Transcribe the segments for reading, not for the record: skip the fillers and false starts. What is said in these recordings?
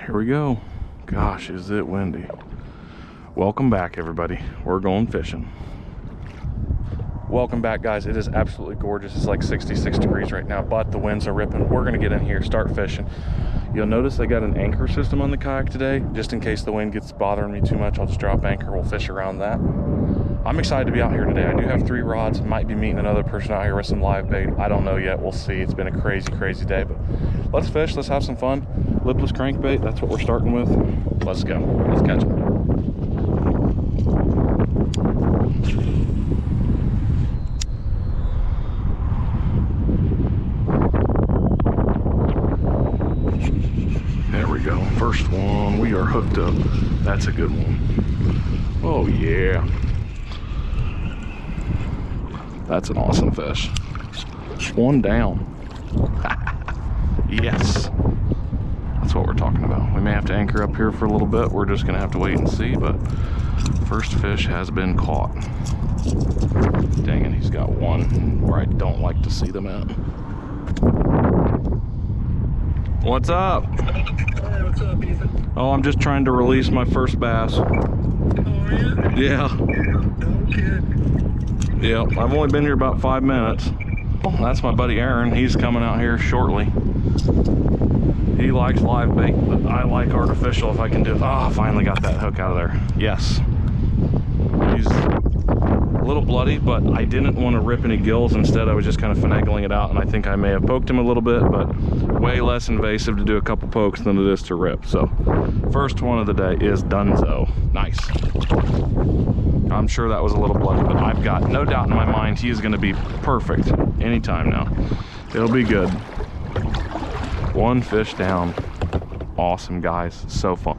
Here we go. Gosh, is it windy. Welcome back, everybody. We're going fishing. Welcome back, guys. It is absolutely gorgeous. It's like 66 degrees right now, but the winds are ripping. We're gonna get in here, start fishing. You'll notice I got an anchor system on the kayak today, just in case the wind gets bothering me too much. I'll just drop anchor, we'll fish around that. I'm excited to be out here today. I do have 3 rods, might be meeting another person out here with some live bait. I don't know yet, we'll see. It's been a crazy day, but let's fish, let's have some fun. Lipless crankbait, that's what we're starting with. Let's go, let's catch them. There we go, first one, we are hooked up. That's a good one. Oh yeah. That's an awesome fish. One down. Yes. That's what we're talking about. We may have to anchor up here for a little bit. We're just gonna have to wait and see, but first fish has been caught. Dang it, he's got one where I don't like to see them at. What's up? Hey, what's up, Ethan? Oh, I'm just trying to release my first bass. Oh, are you? Yeah. No kidding. Yep, I've only been here about 5 minutes. Well, that's my buddy Aaron. He's coming out here shortly. He likes live bait, but I like artificial if I can do it. Oh, I finally got that hook out of there. Yes. He's a little bloody, but I didn't want to rip any gills. Instead, I was just kind of finagling it out, and I think I may have poked him a little bit, but way less invasive to do a couple pokes than it is to rip. So, first one of the day is donezo. Nice. I'm sure that was a little bloody, but I've got no doubt in my mind he is going to be perfect anytime now. It'll be good. One fish down. Awesome, guys. So fun.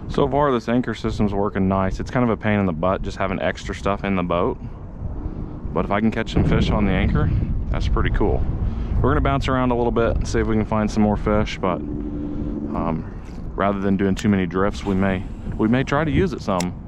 So far, this anchor system's working nice. It's kind of a pain in the butt just having extra stuff in the boat. But if I can catch some fish on the anchor, that's pretty cool. We're gonna bounce around a little bit and see if we can find some more fish, but rather than doing too many drifts, we may try to use it some.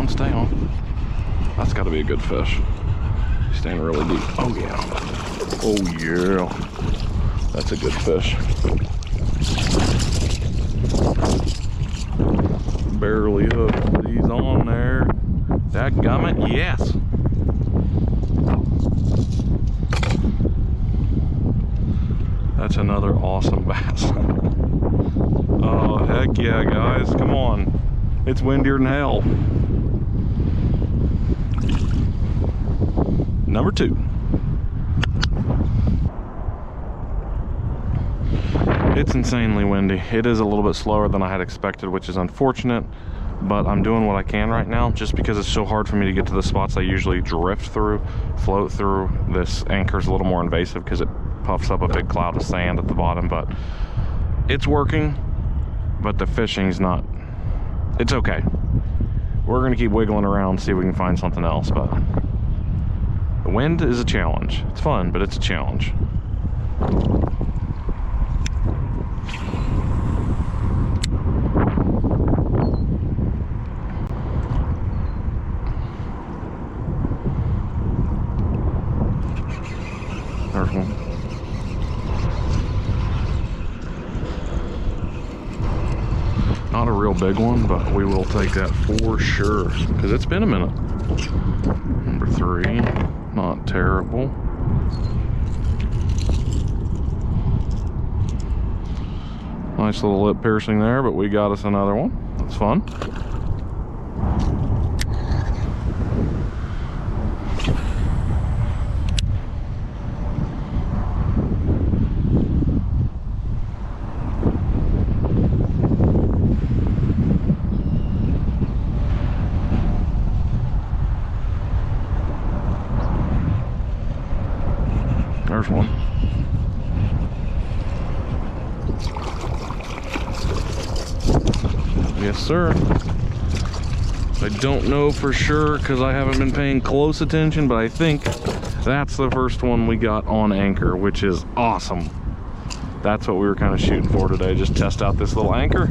Stay on. That's got to be a good fish. He's staying really deep. Oh yeah. Oh yeah. That's a good fish. Barely hooked. He's on there. Dadgummit, yes. That's another awesome bass. Oh heck yeah, guys. Come on. It's windier than hell. Number 2. It's insanely windy. It is a little bit slower than I had expected, which is unfortunate, but I'm doing what I can right now just because it's so hard for me to get to the spots I usually drift through, float through. This anchor's a little more invasive because it puffs up a big cloud of sand at the bottom, but it's working, but the fishing's not. It's okay. We're gonna keep wiggling around, see if we can find something else, but the wind is a challenge. It's fun, but it's a challenge. There's one. Not a real big one, but we will take that for sure, because it's been a minute. Number 3. Not terrible. Nice little lip piercing there, but we got us another one. That's fun. there's one. Yes, sir. I don't know for sure because I haven't been paying close attention, but I think that's the first one we got on anchor, which is awesome. That's what we were kind of shooting for today. Just test out this little anchor,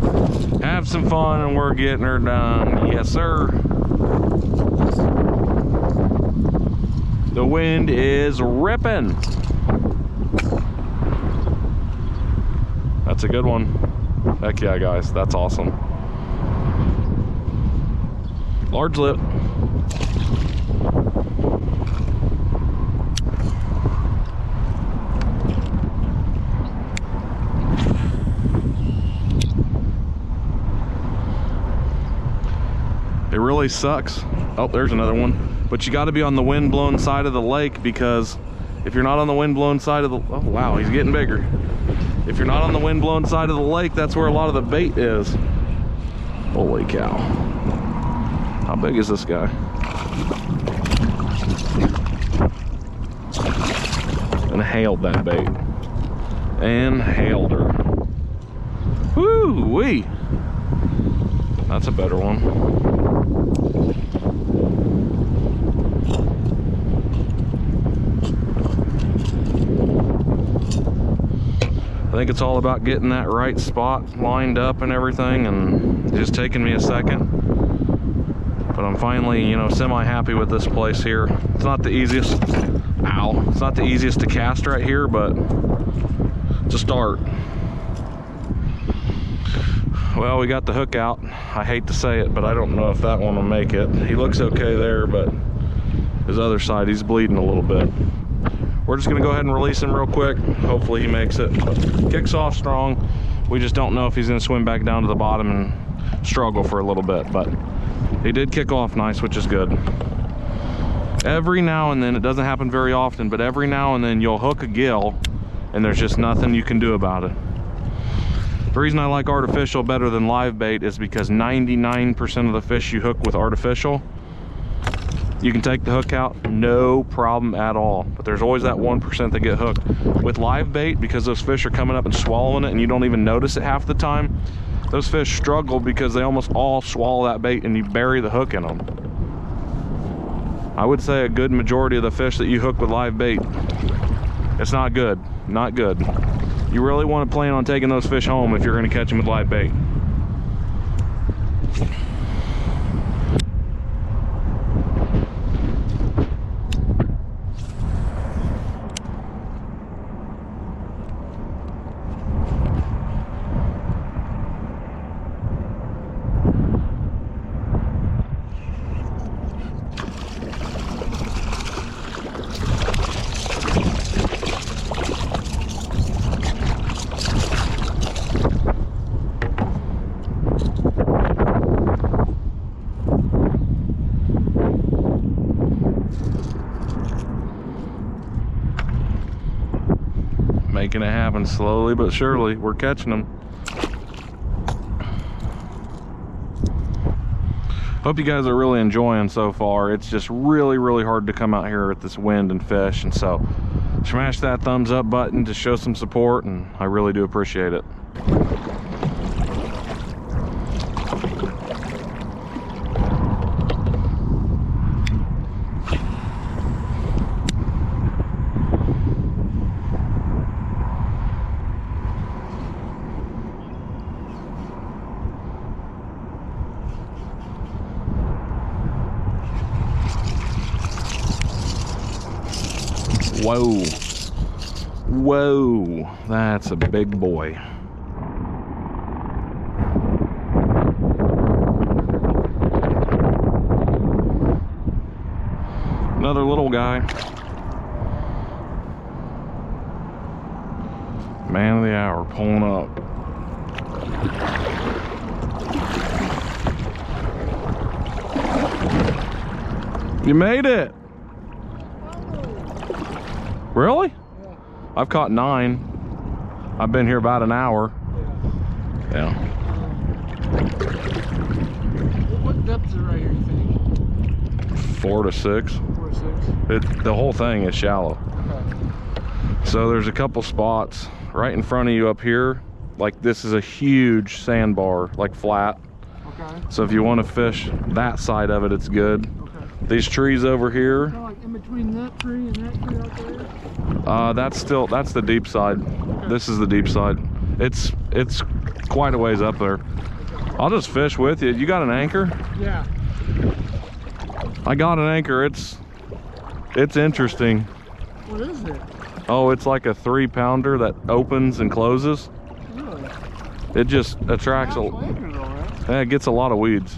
have some fun, and we're getting her done. Yes, sir. The wind is ripping. That's a good one. Heck yeah, guys. That's awesome. Large lip. It really sucks. Oh, there's another one. But you got to be on the wind-blown side of the lake, because if you're not on the wind-blown side of the... Oh, wow, he's getting bigger. If you're not on the wind-blown side of the lake, that's where a lot of the bait is. Holy cow. How big is this guy? And hailed that bait. And hailed her. Woo-wee. That's a better one. I think it's all about getting that right spot lined up and everything, and it's just taking me a second. But I'm finally, you know, semi-happy with this place here. It's not the easiest, it's not the easiest to cast right here, but it's a start. Well, we got the hook out. I hate to say it, but I don't know if that one will make it. He looks okay there, but his other side, he's bleeding a little bit. We're just gonna go ahead and release him real quick. Hopefully he makes it. But kicks off strong. We just don't know if he's gonna swim back down to the bottom and struggle for a little bit, but he did kick off nice, which is good. Every now and then, it doesn't happen very often, but every now and then you'll hook a gill and there's just nothing you can do about it. The reason I like artificial better than live bait is because 99% of the fish you hook with artificial, you can take the hook out, no problem at all. But there's always that 1% that get hooked. With live bait, because those fish are coming up and swallowing it and you don't even notice it half the time, those fish struggle because they almost all swallow that bait and you bury the hook in them. I would say a good majority of the fish that you hook with live bait, it's not good, not good. You really want to plan on taking those fish home if you're going to catch them with live bait. Making it happen slowly but surely. We're catching them. Hope you guys are really enjoying so far. It's just really hard to come out here at this wind and fish, and so smash that thumbs up button to show some support, and I really do appreciate it. Whoa. Whoa, that's a big boy. Another little guy. Man of the hour pulling up. You made it. Really? Yeah. I've caught 9. I've been here about an hour. Yeah. What depth is it right here, you think? 4 to 6. 4 to 6. The whole thing is shallow. Okay. So there's a couple spots right in front of you up here. Like this is a huge sandbar, like flat. Okay. So if you want to fish that side of it, it's good. Okay. These trees over here, Kind of like in between that tree and that tree out there? that's the deep side. Okay. This is the deep side. It's quite a ways up there. I'll just fish with you. You got an anchor? Yeah. I got an anchor. It's interesting. What is it? Oh, it's like a 3-pounder that opens and closes. Really? It just attracts That's anchors, all right. yeah, it gets a lot of weeds.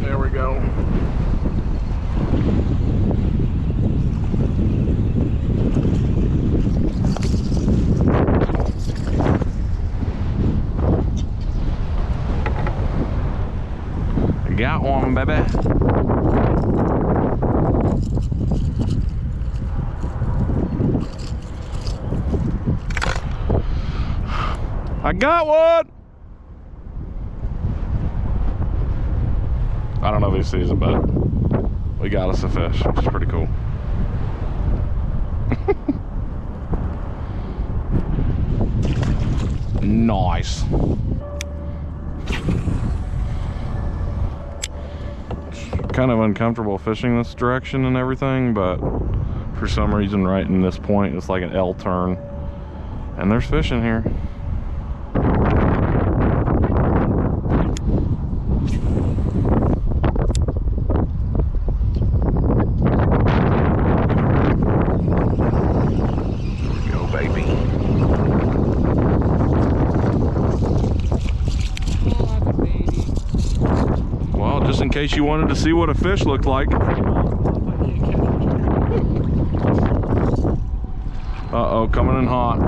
There we go. Got one, baby. I got one. I don't know if he sees it, but we got us a fish, which is pretty cool. Nice. Kind of uncomfortable fishing this direction and everything, but for some reason right in this point it's like an L turn and there's fish in here. Go, baby. Oh, that's a baby. Well, just in case you wanted to see what a fish looked like. Uh-oh, coming in hot.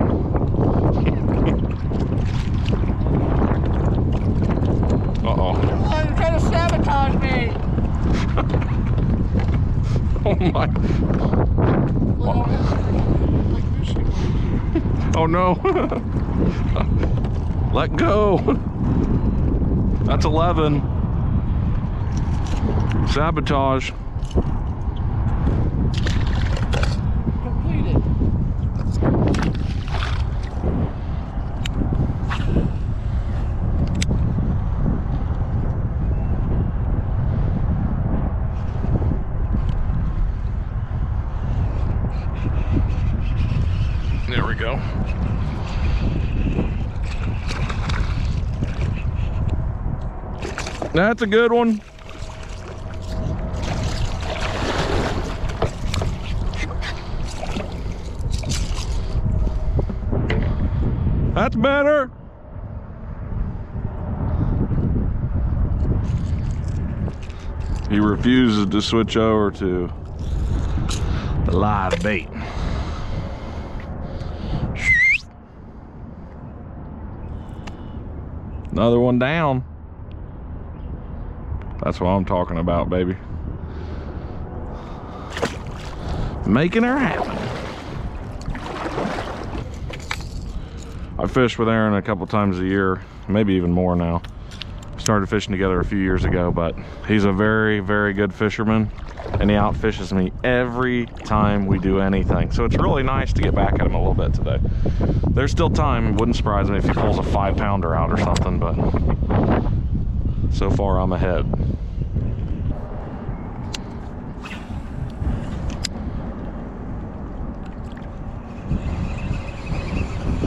Uh-oh. Oh, you're trying to sabotage me. Oh my. Oh no. Let go. That's 11. Sabotage. Completed. There we go. That's a good one. That's better. He refuses to switch over to the live bait. Another one down. That's what I'm talking about, baby. Making her happen. I fish with Aaron a couple times a year, maybe even more now. Started fishing together a few years ago, but he's a very, very good fisherman, and he outfishes me every time we do anything. So it's really nice to get back at him a little bit today. There's still time. It wouldn't surprise me if he pulls a 5-pounder out or something, but so far I'm ahead.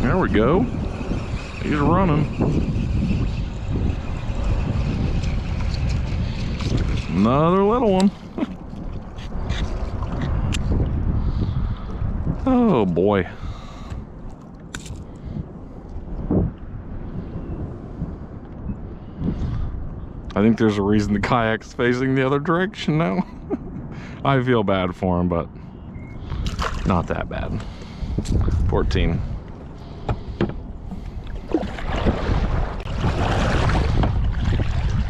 There we go. He's running. Another little one. Oh boy. I think there's a reason the kayak's facing the other direction now. I feel bad for him, but not that bad. 14.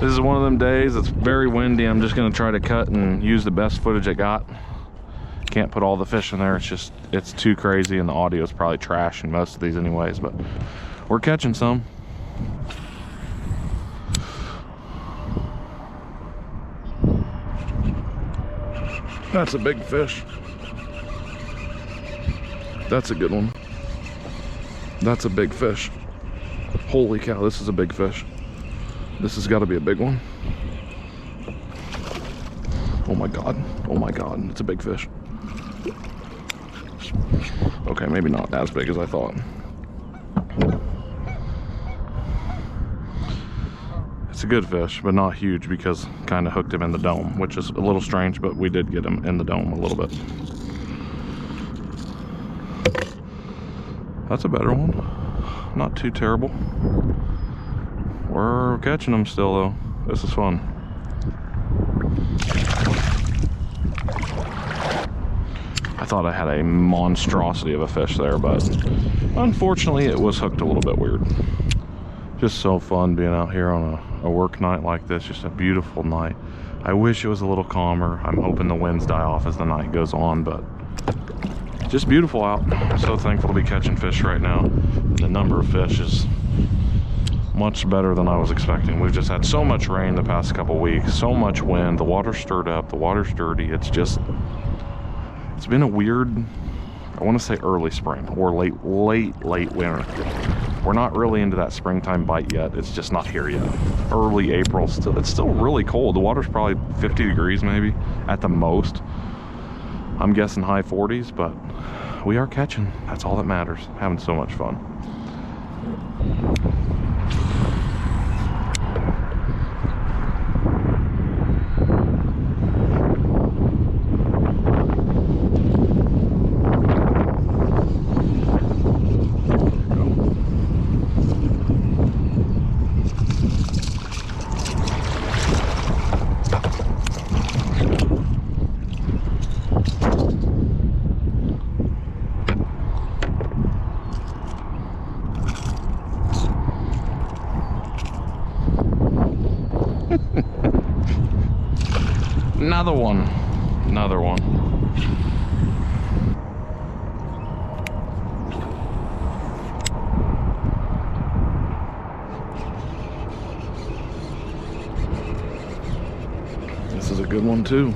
This is one of them days. It's very windy. I'm just gonna try to cut and use the best footage I got. Can't put all the fish in there. It's too crazy, and the audio is probably trash in most of these anyways, but we're catching some. That's a big fish. That's a good one. That's a big fish. Holy cow, this is a big fish. This has got to be a big one. Oh my god. Oh my god, it's a big fish. Okay, maybe not as big as I thought. It's a good fish, but not huge, because kind of hooked him in the dome, which is a little strange, but we did get him in the dome a little bit. That's a better one. Not too terrible. We're catching them still though. This is fun. I thought I had a monstrosity of a fish there, but unfortunately it was hooked a little bit weird. Just so fun being out here on a work night like this. Just a beautiful night. I wish it was a little calmer. I'm hoping the winds die off as the night goes on, but just beautiful out. I'm so thankful to be catching fish right now. The number of fish is much better than I was expecting. We've just had so much rain the past couple weeks, so much wind, the water stirred up, the water's dirty. It's been a weird, I want to say early spring or late winter. We're not really into that springtime bite yet. It's just not here yet. Early April, it's still really cold. The water's probably 50 degrees maybe at the most. I'm guessing high 40s, but we are catching. That's all that matters. Having so much fun. Another one. Another one. This is a good one too.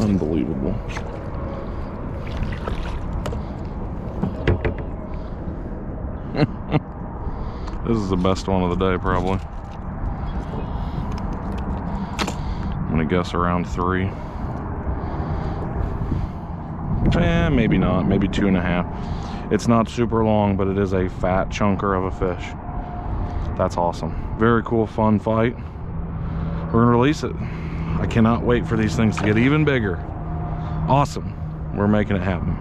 Unbelievable. This is the best one of the day, probably. I'm gonna guess around 3. Maybe not, maybe 2.5. It's not super long, but it is a fat chunker of a fish. That's awesome. Very cool, fun fight. We're gonna release it. I cannot wait for these things to get even bigger. Awesome. We're making it happen.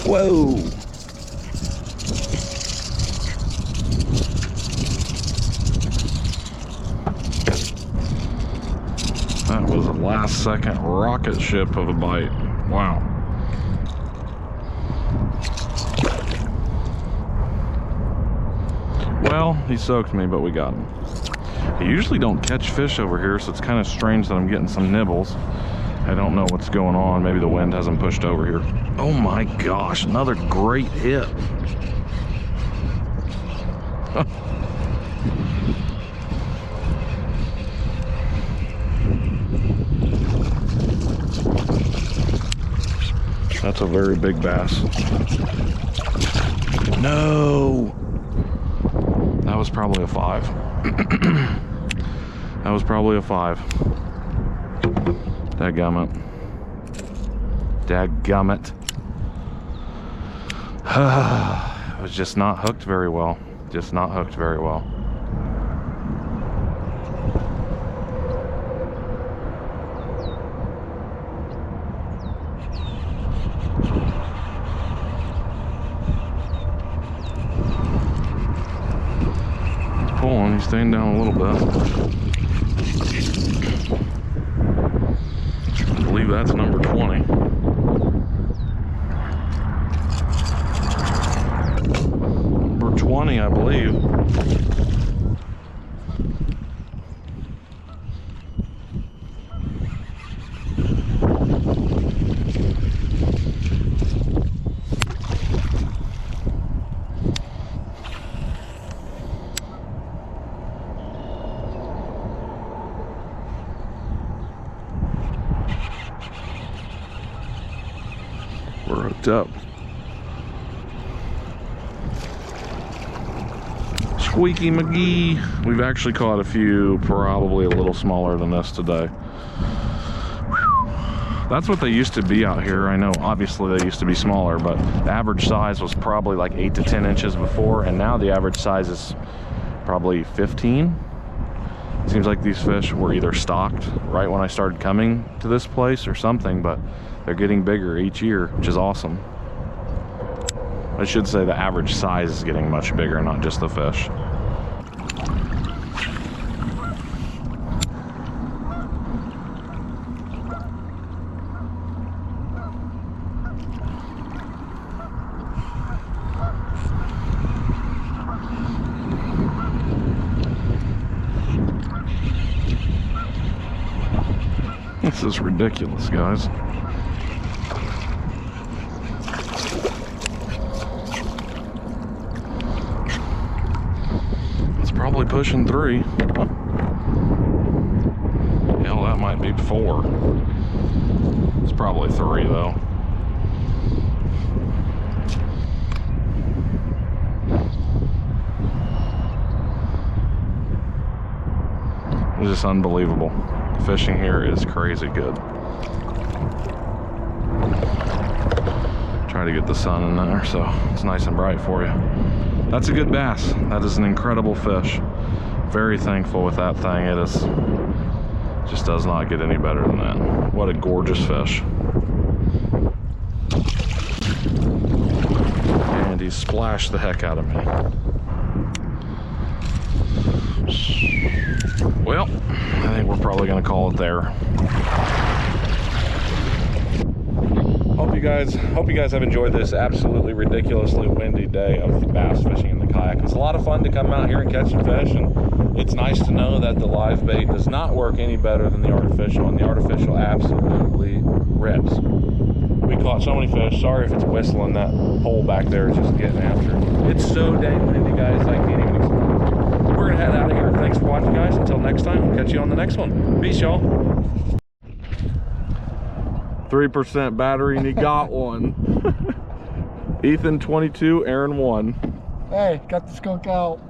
Whoa! That was a last second rocket ship of a bite. Wow. Well, he soaked me, but we got him. I usually don't catch fish over here, so it's kind of strange that I'm getting some nibbles. I don't know what's going on. Maybe the wind hasn't pushed over here. Oh my gosh, another great hit. That's a very big bass. No! That was probably a 5. That was probably a 5. Dadgummit. Dadgummit. It was just not hooked very well. Just not hooked very well. He's pulling, he's staying down a little bit. I believe that's number 20. Number 20, I believe. We're hooked up. Squeaky McGee. We've actually caught a few probably a little smaller than this today. That's what they used to be out here. I know obviously they used to be smaller, but the average size was probably like 8 to 10 inches before, and now the average size is probably 15. Seems like these fish were either stocked right when I started coming to this place or something, but they're getting bigger each year, which is awesome. I should say the average size is getting much bigger, not just the fish. This is ridiculous, guys. It's probably pushing 3. Hell, that might be 4. It's probably 3 though. It's just unbelievable. Fishing here is crazy good. Try to get the sun in there so it's nice and bright for you. That's a good bass. That is an incredible fish. Very thankful with that thing. It is just does not get any better than that. What a gorgeous fish. And he splashed the heck out of me. Well, I think we're probably gonna call it there. Hope you guys have enjoyed this absolutely ridiculously windy day of bass fishing in the kayak. It's a lot of fun to come out here and catch some fish, and it's nice to know that the live bait does not work any better than the artificial, and the artificial absolutely rips. We caught so many fish. Sorry if it's whistling. That pole back there is just getting after it. It's so dang windy, guys. I can't even explain. We're gonna head out of here. Thanks for watching, guys. Until next time, we'll catch you on the next one. Peace, y'all. 3% battery, and he got one. Ethan 22, Aaron 1. Hey, got the skunk out.